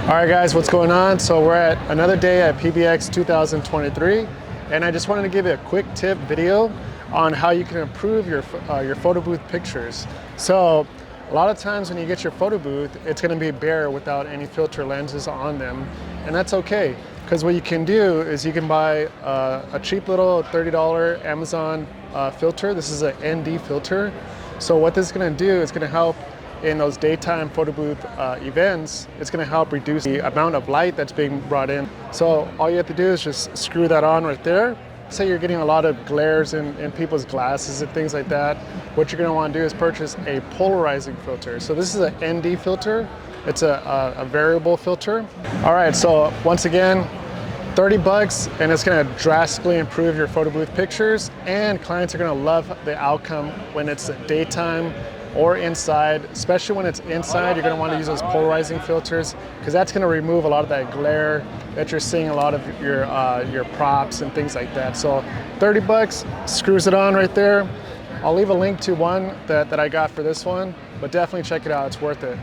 All right guys, what's going on? So we're at another day at PBX 2023, and I just wanted to give you a quick tip video on how you can improve your photo booth pictures. So a lot of times when you get your photo booth, it's going to be bare without any filter lenses on them, and that's okay, because what you can do is you can buy a cheap little $30 Amazon filter. This is an ND filter. So what this is going to do is going to help in those daytime photo booth events. It's going to help reduce the amount of light that's being brought in. So all you have to do is just screw that on right there. Say you're getting a lot of glares in people's glasses and things like that. What you're going to want to do is purchase a polarizing filter. So this is an ND filter. It's a variable filter. All right, so once again, 30 bucks, and it's going to drastically improve your photo booth pictures, and clients are going to love the outcome when it's daytime or inside. Especially when it's inside, you're going to want to use those polarizing filters, because that's going to remove a lot of that glare that you're seeing a lot of your props and things like that. So 30 bucks, screws it on right there. I'll leave a link to one that I got for this one, but definitely check it out, it's worth it.